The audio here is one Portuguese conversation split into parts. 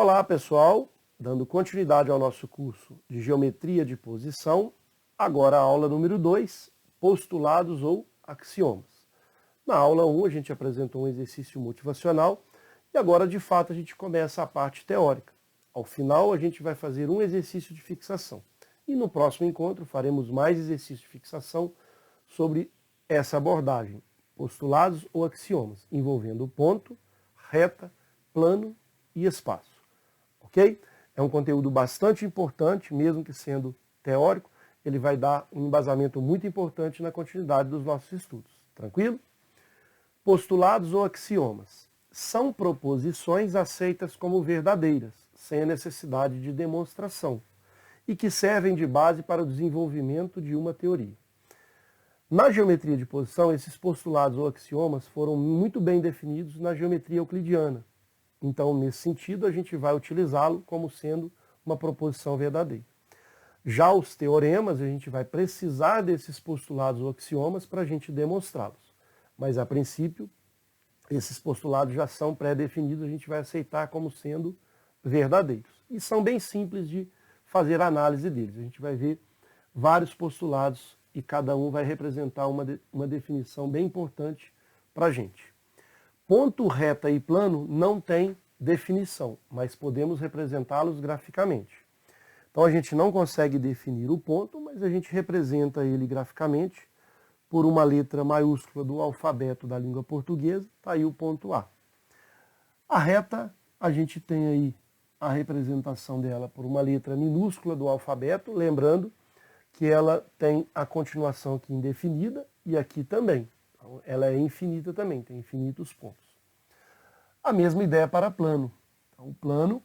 Olá pessoal, dando continuidade ao nosso curso de Geometria de Posição, agora a aula número 2, postulados ou axiomas. Na aula 1 a gente apresentou um exercício motivacional e agora de fato a gente começa a parte teórica. Ao final a gente vai fazer um exercício de fixação e no próximo encontro faremos mais exercícios de fixação sobre essa abordagem, postulados ou axiomas, envolvendo ponto, reta, plano e espaço. Ok? É um conteúdo bastante importante, mesmo que sendo teórico, ele vai dar um embasamento muito importante na continuidade dos nossos estudos. Tranquilo? Postulados ou axiomas são proposições aceitas como verdadeiras, sem a necessidade de demonstração, e que servem de base para o desenvolvimento de uma teoria. Na geometria de posição, esses postulados ou axiomas foram muito bem definidos na geometria euclidiana. Então, nesse sentido, a gente vai utilizá-lo como sendo uma proposição verdadeira. Já os teoremas, a gente vai precisar desses postulados ou axiomas para a gente demonstrá-los. Mas, a princípio, esses postulados já são pré-definidos, a gente vai aceitar como sendo verdadeiros. E são bem simples de fazer a análise deles. A gente vai ver vários postulados e cada um vai representar uma definição bem importante para a gente. Ponto, reta e plano não tem definição, mas podemos representá-los graficamente. Então a gente não consegue definir o ponto, mas a gente representa ele graficamente por uma letra maiúscula do alfabeto da língua portuguesa, está aí o ponto A. A reta, a gente tem aí a representação dela por uma letra minúscula do alfabeto, lembrando que ela tem a continuação aqui indefinida e aqui também. Então, ela é infinita também, tem infinitos pontos. A mesma ideia para plano. Então, o plano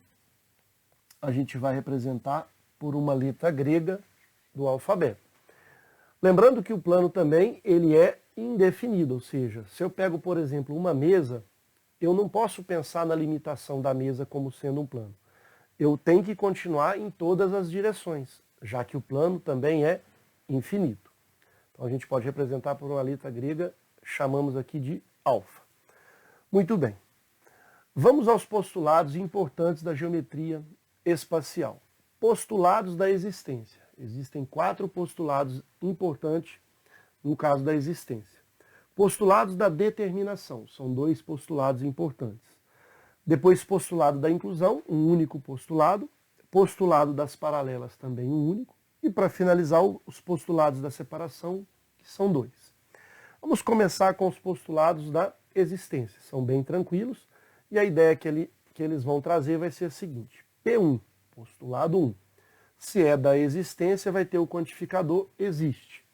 a gente vai representar por uma letra grega do alfabeto. Lembrando que o plano também ele é indefinido, ou seja, se eu pego, por exemplo, uma mesa, eu não posso pensar na limitação da mesa como sendo um plano. Eu tenho que continuar em todas as direções, já que o plano também é infinito. Então a gente pode representar por uma letra grega, chamamos aqui de alfa. Muito bem. Vamos aos postulados importantes da geometria espacial. Postulados da existência. Existem 4 postulados importantes no caso da existência. Postulados da determinação. São 2 postulados importantes. Depois, postulado da inclusão, um único postulado. Postulado das paralelas, também um único. E para finalizar, os postulados da separação, que são 2. Vamos começar com os postulados da existência. São bem tranquilos. E a ideia que eles vão trazer vai ser a seguinte. P1, postulado 1. Se é da existência, vai ter o quantificador existe.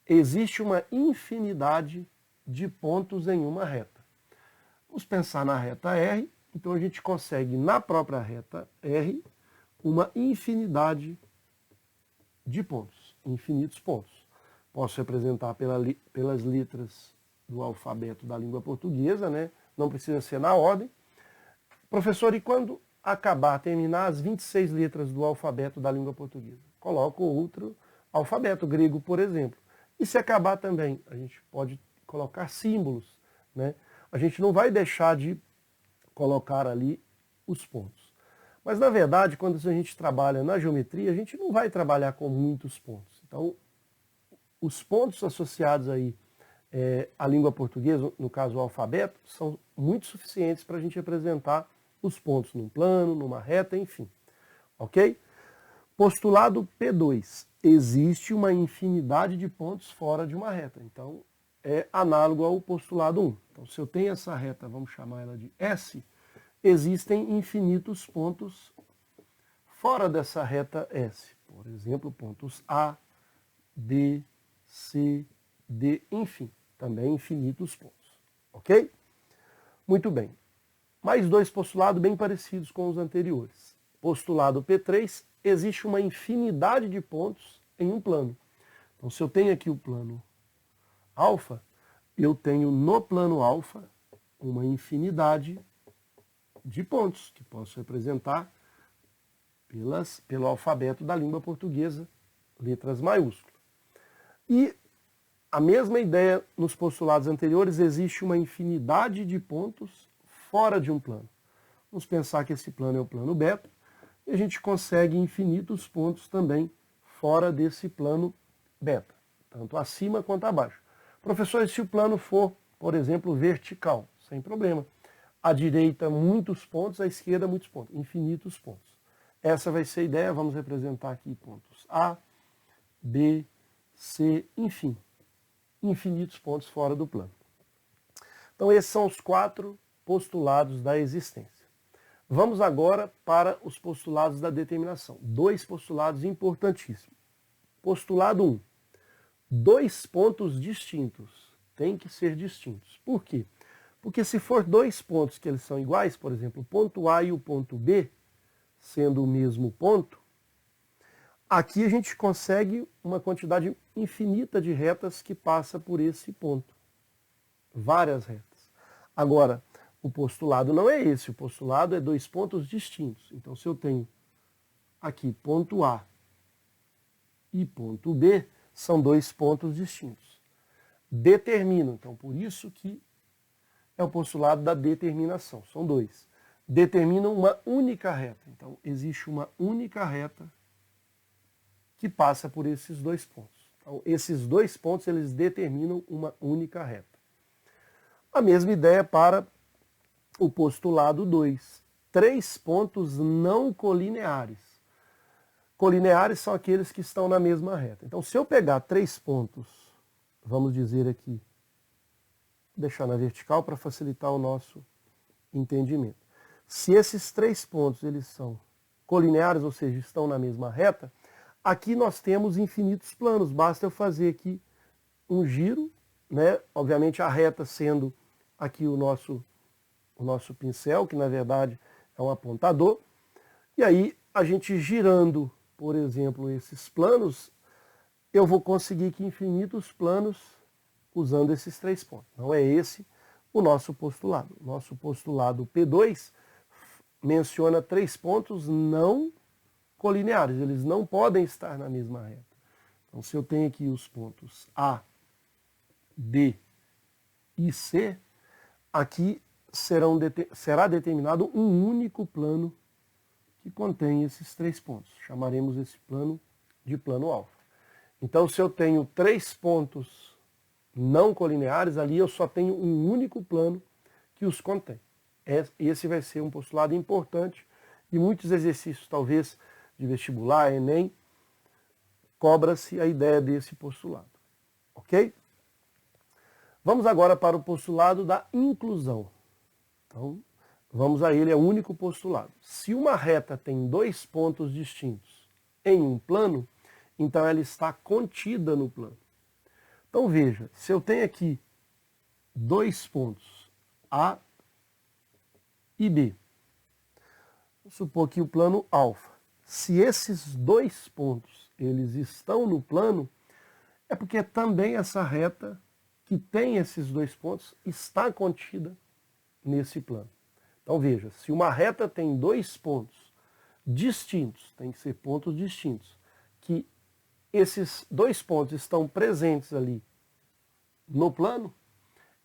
Existe uma infinidade de pontos em uma reta. Vamos pensar na reta R. Então a gente consegue, na própria reta R, uma infinidade de pontos, infinitos pontos. Posso representar pelas letras do alfabeto da língua portuguesa, né? Não precisa ser na ordem. Professor, e quando terminar as 26 letras do alfabeto da língua portuguesa? Coloco outro alfabeto grego, por exemplo. E se acabar também, a gente pode colocar símbolos, né? A gente não vai deixar de colocar ali os pontos. Mas, na verdade, quando a gente trabalha na geometria, a gente não vai trabalhar com muitos pontos. Então, os pontos associados aí à língua portuguesa, no caso o alfabeto, são muito suficientes para a gente representar os pontos num plano, numa reta, enfim. Ok? Postulado P2. Existe uma infinidade de pontos fora de uma reta. Então, é análogo ao postulado 1. Então, se eu tenho essa reta, vamos chamar ela de S, existem infinitos pontos fora dessa reta S. Por exemplo, pontos A, B, C, D, enfim, também infinitos pontos. Ok? Muito bem. Mais 2 postulados bem parecidos com os anteriores. Postulado P3, existe uma infinidade de pontos em um plano. Então, se eu tenho aqui o plano alfa, eu tenho no plano alfa uma infinidade de pontos, que posso representar pelo alfabeto da língua portuguesa, letras maiúsculas. E a mesma ideia nos postulados anteriores, existe uma infinidade de pontos fora de um plano. Vamos pensar que esse plano é o plano beta, e a gente consegue infinitos pontos também fora desse plano beta, tanto acima quanto abaixo. Professor, e se o plano for, por exemplo, vertical? Sem problema. À direita, muitos pontos, à esquerda, muitos pontos. Infinitos pontos. Essa vai ser a ideia. Vamos representar aqui pontos A, B, C, enfim. Infinitos pontos fora do plano. Então, esses são os 4 postulados da existência. Vamos agora para os postulados da determinação. 2 postulados importantíssimos. Postulado 1. 2 pontos distintos. Tem que ser distintos. Por quê? Porque se for 2 pontos que eles são iguais, por exemplo, o ponto A e o ponto B, sendo o mesmo ponto, aqui a gente consegue uma quantidade infinita de retas que passa por esse ponto. Várias retas. Agora, o postulado não é esse. O postulado é 2 pontos distintos. Então, se eu tenho aqui ponto A e ponto B, são 2 pontos distintos. Determinam. Então, por isso que é o postulado da determinação. São 2. Determinam uma única reta. Então, existe uma única reta que passa por esses 2 pontos. Então, esses 2 pontos, eles determinam uma única reta. A mesma ideia para o postulado 2. 3 pontos não colineares. Colineares são aqueles que estão na mesma reta. Então, se eu pegar 3 pontos, vamos dizer aqui, deixar na vertical para facilitar o nosso entendimento. Se esses 3 pontos eles são colineares, ou seja, estão na mesma reta, aqui nós temos infinitos planos. Basta eu fazer aqui um giro, né? Obviamente a reta sendo aqui o nosso pincel, que na verdade é um apontador. E aí a gente girando, por exemplo, esses planos, eu vou conseguir que infinitos planos usando esses 3 pontos. Não é esse o nosso postulado. Nosso postulado P2 menciona 3 pontos não colineares. Eles não podem estar na mesma reta. Então, se eu tenho aqui os pontos A, B e C, aqui será determinado um único plano que contém esses 3 pontos. Chamaremos esse plano de plano alfa. Então, se eu tenho 3 pontos não colineares, ali eu só tenho um único plano que os contém. Esse vai ser um postulado importante e muitos exercícios, talvez, de vestibular, Enem, cobra-se a ideia desse postulado. Ok? Vamos agora para o postulado da inclusão. Então, vamos a ele, é o único postulado. Se uma reta tem 2 pontos distintos em um plano, então ela está contida no plano. Então veja, se eu tenho aqui 2 pontos, A e B, vamos supor que o plano alfa, se esses 2 pontos eles estão no plano, é porque também essa reta que tem esses 2 pontos está contida nesse plano. Então veja, se uma reta tem 2 pontos distintos, tem que ser pontos distintos, que esses 2 pontos estão presentes ali no plano,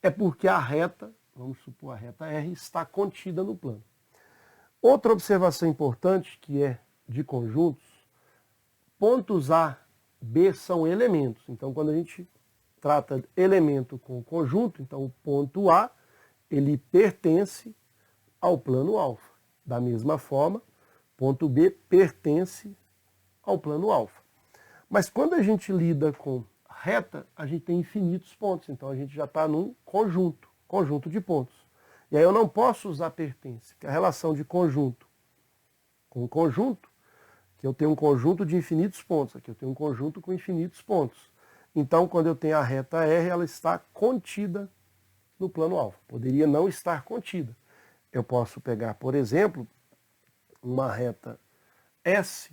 é porque a reta, vamos supor a reta R, está contida no plano. Outra observação importante, que é de conjuntos, pontos A, B são elementos. Então, quando a gente trata elemento com conjunto, então o ponto A, ele pertence ao plano alfa. Da mesma forma, ponto B pertence ao plano alfa. Mas quando a gente lida com reta, a gente tem infinitos pontos. Então a gente já está num conjunto de pontos. E aí eu não posso usar pertence, que é a relação de conjunto com conjunto, que eu tenho um conjunto de infinitos pontos. Aqui eu tenho um conjunto com infinitos pontos. Então, quando eu tenho a reta R, ela está contida no plano alfa. Poderia não estar contida. Eu posso pegar, por exemplo, uma reta S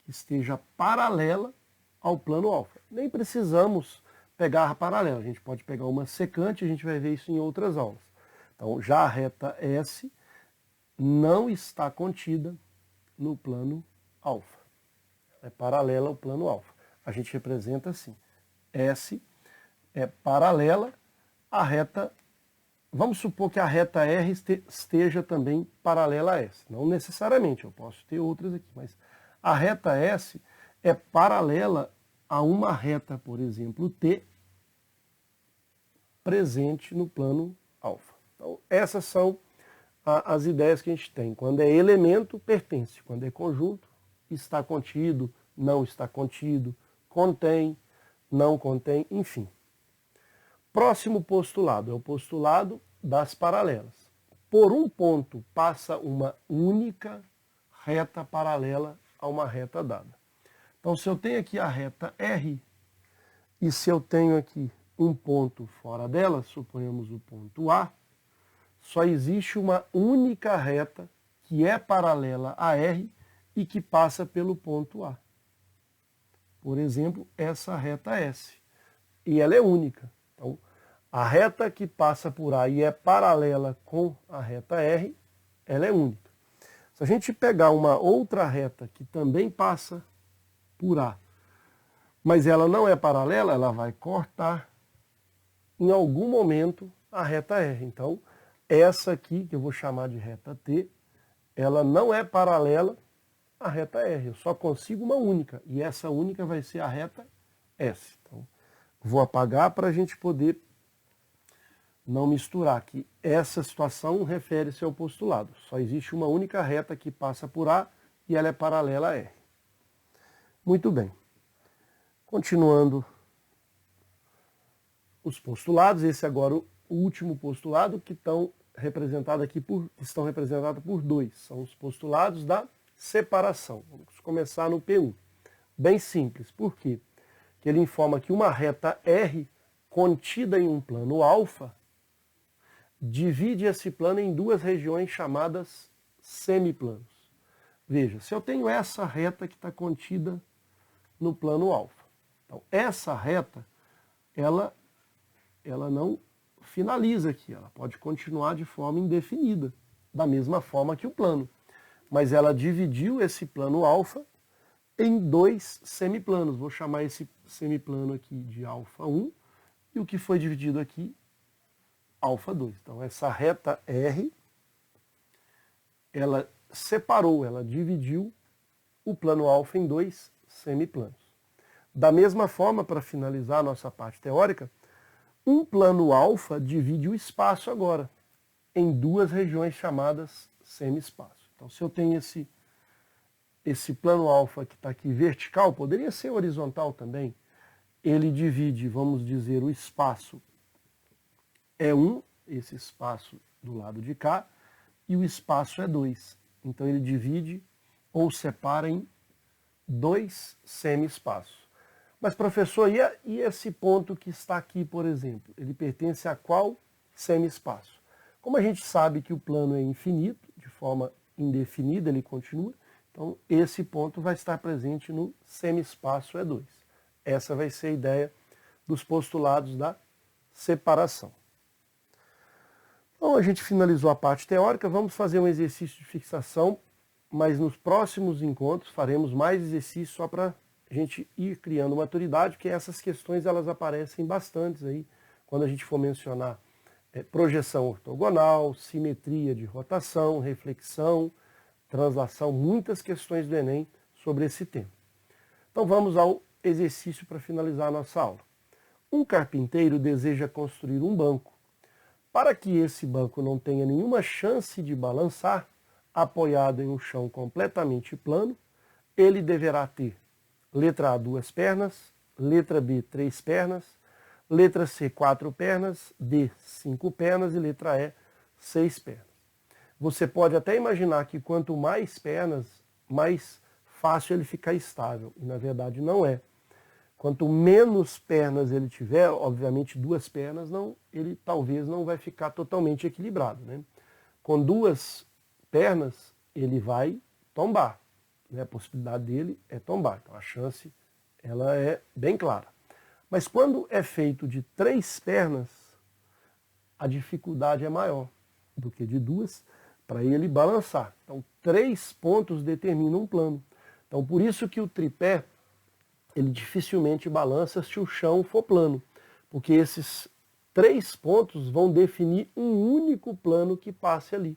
que esteja paralela ao plano alfa. Nem precisamos pegar a paralela. A gente pode pegar uma secante, a gente vai ver isso em outras aulas. Então, já a reta S não está contida no plano alfa. É paralela ao plano alfa. A gente representa assim. S é paralela à reta vamos supor que a reta R esteja também paralela a S. Não necessariamente, eu posso ter outras aqui, mas a reta S é paralela a uma reta, por exemplo, T, presente no plano alfa. Então, essas são as ideias que a gente tem. Quando é elemento, pertence. Quando é conjunto, está contido, não está contido, contém, não contém, enfim. Próximo postulado é o postulado das paralelas. Por um ponto passa uma única reta paralela a uma reta dada. Então, se eu tenho aqui a reta R, e se eu tenho aqui um ponto fora dela, suponhamos o ponto A, só existe uma única reta que é paralela a R e que passa pelo ponto A. Por exemplo, essa reta S. E ela é única. Então, a reta que passa por A e é paralela com a reta R, ela é única. Se a gente pegar uma outra reta que também passa por A, mas ela não é paralela, ela vai cortar em algum momento a reta R. Então, essa aqui, que eu vou chamar de reta T, ela não é paralela à reta R. Eu só consigo uma única, e essa única vai ser a reta S. Então, vou apagar para a gente poder não misturar aqui. Essa situação refere-se ao postulado. Só existe uma única reta que passa por A e ela é paralela a R. Muito bem. Continuando os postulados, esse agora o último postulado, que estão representados por dois. São os postulados da separação. Vamos começar no P1. Bem simples. Por quê? Porque ele informa que uma reta R contida em um plano alfa divide esse plano em duas regiões chamadas semiplanos. Veja, se eu tenho essa reta que está contida no plano alfa. Então, essa reta, ela não finaliza aqui, ela pode continuar de forma indefinida, da mesma forma que o plano. Mas ela dividiu esse plano alfa em dois semiplanos. Vou chamar esse semiplano aqui de alfa 1 e o que foi dividido aqui, alfa 2. Então, essa reta R, ela separou, ela dividiu o plano alfa em dois semiplanos. Da mesma forma, para finalizar a nossa parte teórica, um plano alfa divide o espaço agora em duas regiões chamadas semi-espaço. Então, se eu tenho esse plano alfa que está aqui vertical, poderia ser horizontal também, ele divide, vamos dizer, o espaço é 1, esse espaço do lado de cá, e o espaço é 2. Então ele divide ou separa em dois semi-espaços. Mas, professor, e esse ponto que está aqui, por exemplo? Ele pertence a qual semi-espaço? Como a gente sabe que o plano é infinito, de forma indefinida ele continua, então esse ponto vai estar presente no semi-espaço E2. Essa vai ser a ideia dos postulados da separação. Então a gente finalizou a parte teórica, vamos fazer um exercício de fixação, mas nos próximos encontros faremos mais exercícios só para a gente ir criando maturidade, porque essas questões elas aparecem bastantes aí, quando a gente for mencionar projeção ortogonal, simetria de rotação, reflexão, translação, muitas questões do Enem sobre esse tema. Então vamos ao exercício para finalizar a nossa aula. Um carpinteiro deseja construir um banco. Para que esse banco não tenha nenhuma chance de balançar, apoiado em um chão completamente plano, ele deverá ter letra A, 2 pernas, letra B, 3 pernas, letra C, 4 pernas, D, 5 pernas e letra E, 6 pernas. Você pode até imaginar que quanto mais pernas, mais fácil ele ficar estável. E na verdade não é. Quanto menos pernas ele tiver, obviamente 2 pernas, ele talvez não vai ficar totalmente equilibrado, né? Com 2 pernas, ele vai tombar. Né? A possibilidade dele é tombar. Então a chance ela é bem clara. Mas quando é feito de 3 pernas, a dificuldade é maior do que de 2 para ele balançar. Então 3 pontos determinam um plano. Então por isso que o tripé ele dificilmente balança se o chão for plano, porque esses 3 pontos vão definir um único plano que passe ali.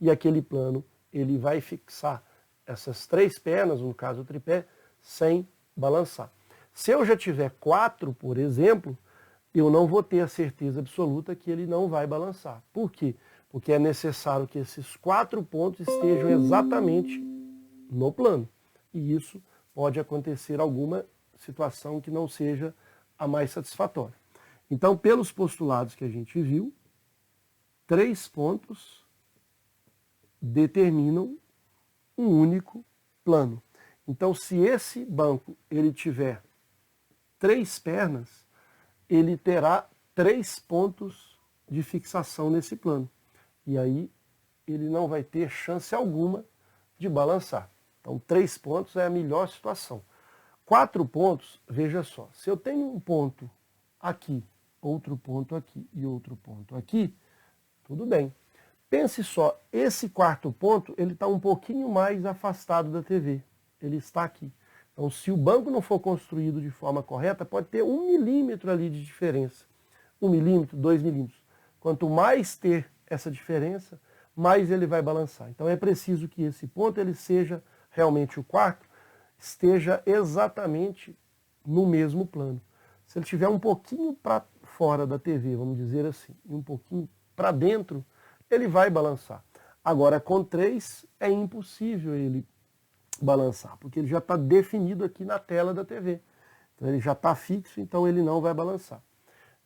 E aquele plano, ele vai fixar essas 3 pernas, no caso o tripé, sem balançar. Se eu já tiver 4, por exemplo, eu não vou ter a certeza absoluta que ele não vai balançar. Por quê? Porque é necessário que esses 4 pontos estejam exatamente no plano. E isso pode acontecer alguma situação que não seja a mais satisfatória. Então, pelos postulados que a gente viu, 3 pontos determinam um único plano. Então, se esse banco ele tiver 3 pernas, ele terá 3 pontos de fixação nesse plano. E aí ele não vai ter chance alguma de balançar. Então 3 pontos é a melhor situação. 4 pontos, veja só, se eu tenho um ponto aqui, outro ponto aqui e outro ponto aqui, tudo bem. Pense só, esse 4º ponto ele está um pouquinho mais afastado da TV. Ele está aqui. Então, se o banco não for construído de forma correta, pode ter 1 milímetro ali de diferença. 1 milímetro, 2 milímetros. Quanto mais ter essa diferença, mais ele vai balançar. Então, é preciso que esse ponto ele seja realmente o 4º, esteja exatamente no mesmo plano. Se ele estiver um pouquinho para fora da TV, vamos dizer assim, e um pouquinho para dentro, ele vai balançar. Agora, com 3, é impossível ele balançar, porque ele já está definido aqui na tela da TV. Então ele já está fixo, então ele não vai balançar.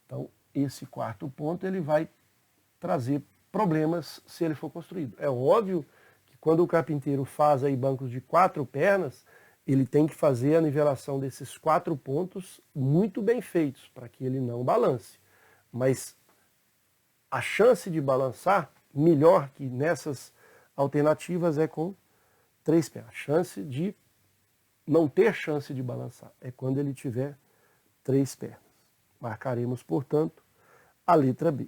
Então esse 4º ponto ele vai trazer problemas se ele for construído. É óbvio que quando o carpinteiro faz aí bancos de 4 pernas, ele tem que fazer a nivelação desses 4 pontos muito bem feitos, para que ele não balance. Mas a chance de balançar, melhor que nessas alternativas, é com 3 pernas. A chance de não ter chance de balançar é quando ele tiver 3 pernas. Marcaremos, portanto, a letra B.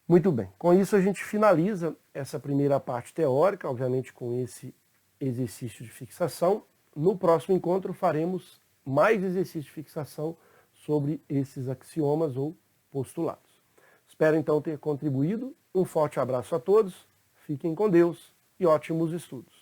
Muito bem, com isso a gente finaliza essa primeira parte teórica, obviamente com esse exercício de fixação. No próximo encontro faremos mais exercícios de fixação sobre esses axiomas ou postulados. Espero então ter contribuído. Um forte abraço a todos, fiquem com Deus e ótimos estudos.